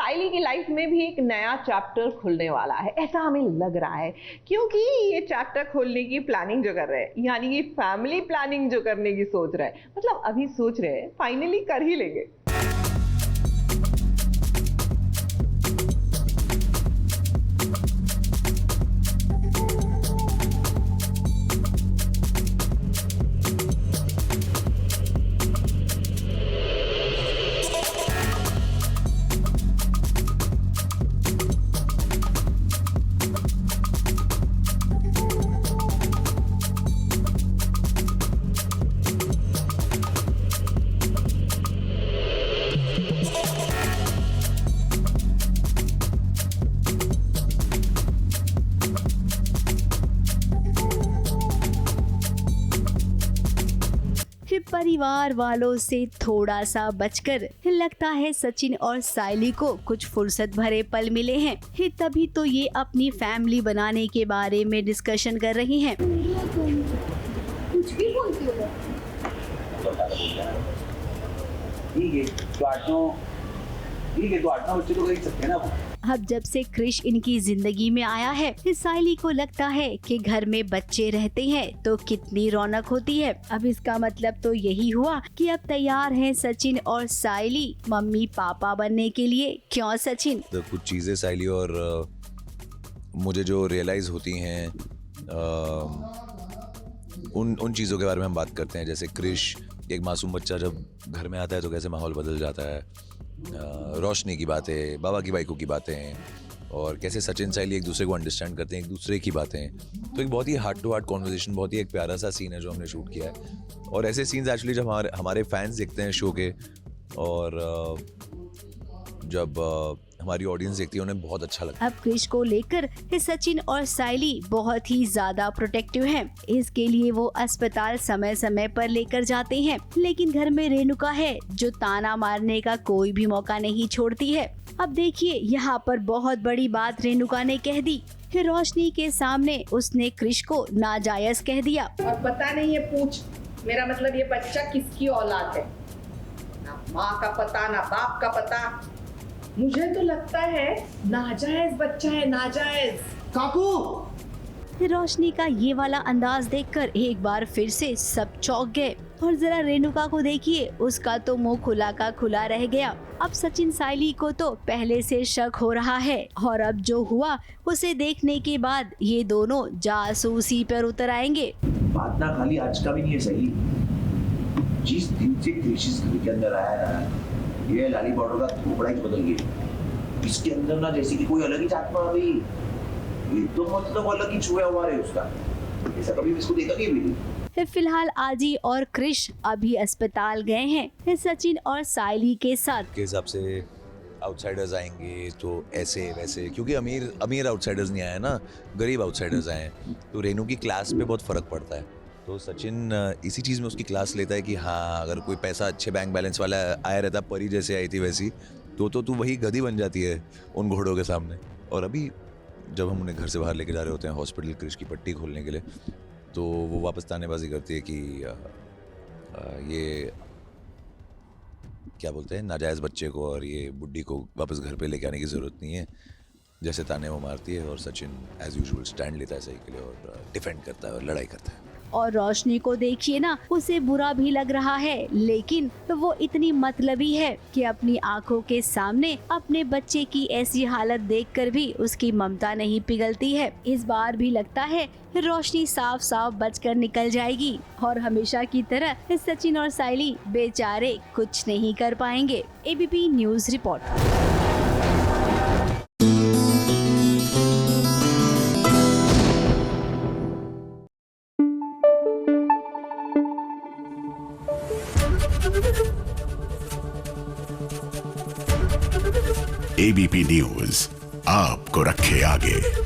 साइली की लाइफ में भी एक नया चैप्टर खुलने वाला है, ऐसा हमें लग रहा है, क्योंकि ये चैप्टर खोलने की प्लानिंग जो कर रहे हैं, यानी कि फैमिली प्लानिंग जो करने की सोच रहे हैं, मतलब अभी सोच रहे हैं, फाइनली कर ही लेंगे। परिवार वालों से थोड़ा सा बचकर लगता है सचिन और साइली को कुछ फुर्सत भरे पल मिले हैं। तभी तो ये अपनी फैमिली बनाने के बारे में डिस्कशन कर रही हैं। कुछ भी बोलती हो ठीक है, तो 8-9 बच्चे तो खरीद सकते हैं ना। अब जब से क्रिश इनकी जिंदगी में आया है, साइली को लगता है कि घर में बच्चे रहते हैं तो कितनी रौनक होती है। अब इसका मतलब तो यही हुआ कि अब तैयार हैं सचिन और साइली मम्मी पापा बनने के लिए। क्यों सचिन? तो कुछ चीजें साइली और मुझे जो रियलाइज होती हैं उन चीज़ों के बारे में हम बात करते हैं। जैसे क्रिश, एक मासूम बच्चा जब घर में आता है तो कैसे माहौल बदल जाता है, रोशनी की बातें, बाबा की बाइकों की बातें, और कैसे सचिन साइली एक दूसरे को अंडरस्टैंड करते हैं, एक दूसरे की बातें। तो एक बहुत ही हार्ट टू हार्ट कॉन्वर्सेशन, बहुत ही एक प्यारा सा सीन है जो हमने शूट किया है। और ऐसे सीन्स एक्चुअली जब हमारे फैंस देखते हैं शो के, और जब हमारी ऑडियंस देखती है, उन्हें बहुत अच्छा लगता है। अब क्रिश को लेकर सचिन और साइली बहुत ही ज्यादा प्रोटेक्टिव हैं। इसके लिए वो अस्पताल समय समय पर लेकर जाते हैं, लेकिन घर में रेणुका है जो ताना मारने का कोई भी मौका नहीं छोड़ती है। अब देखिए, यहाँ पर बहुत बड़ी बात रेणुका ने कह दी। रोशनी के सामने उसने क्रिश को नाजायज कह दिया। और पता नहीं है, पूछ, मेरा मतलब ये बच्चा किसकी औलाद है, ना माँ का पता ना बाप का पता। मुझे तो लगता है नाजायज बच्चा है, नाजायज। काकू! रोशनी का ये वाला अंदाज देखकर एक बार फिर से सब चौंक गए। और जरा रेणुका को देखिए, उसका तो मुंह खुला का खुला रह गया। अब सचिन साइली को तो पहले से शक हो रहा है, और अब जो हुआ उसे देखने के बाद ये दोनों जासूसी पर उतर आएंगे। बात ना खाली आज का भी नहीं है सही। जिस दिन से क्रिश घर के अंदर आया ना, ये लाली बॉर्डर का थोपड़ा ही बदल गया। इसके अंदर ना जैसे कि कोई अलग ही आत्मा आ गई। ये तो मतलब अलग ही छुआ हुआ है उसका। ऐसा कभी इसको देखा नहीं भी। फिलहाल आजी और क्रिश अभी अस्पताल गए हैं सचिन और साइली के साथ। के हिसाब से आउटसाइडर्स आएंगे तो ऐसे वैसे, क्योंकि अमीर आउटसाइडर्स नहीं आए ना, गरीब आउटसाइडर्स आए हैं, तो रेनू की क्लास पे बहुत फर्क पड़ता है। तो सचिन इसी चीज़ में उसकी क्लास लेता है कि हाँ, अगर कोई पैसा अच्छे बैंक बैलेंस वाला आया रहता, परी जैसे आई थी वैसी, तो तू वही गधी बन जाती है उन घोड़ों के सामने। और अभी जब हम उन्हें घर से बाहर लेके जा रहे होते हैं हॉस्पिटल क्रिश की पट्टी खोलने के लिए, तो वो वापस तानेबाजी करती है कि ये क्या बोलते हैं, नाजायज़ बच्चे को और ये बुड्ढी को वापस घर पे लेके आने की ज़रूरत नहीं है, जैसे ताने वो मारती है। और सचिन एज यूजुअल स्टैंड लेता है सही के लिए और डिफेंड करता है और लड़ाई करता है। और रोशनी को देखिए ना, उसे बुरा भी लग रहा है, लेकिन वो इतनी मतलबी है कि अपनी आंखों के सामने अपने बच्चे की ऐसी हालत देखकर भी उसकी ममता नहीं पिघलती है। इस बार भी लगता है रोशनी साफ साफ बचकर निकल जाएगी, और हमेशा की तरह सचिन और साइली बेचारे कुछ नहीं कर पाएंगे। ABP news report. ABP news आपको रखे आगे।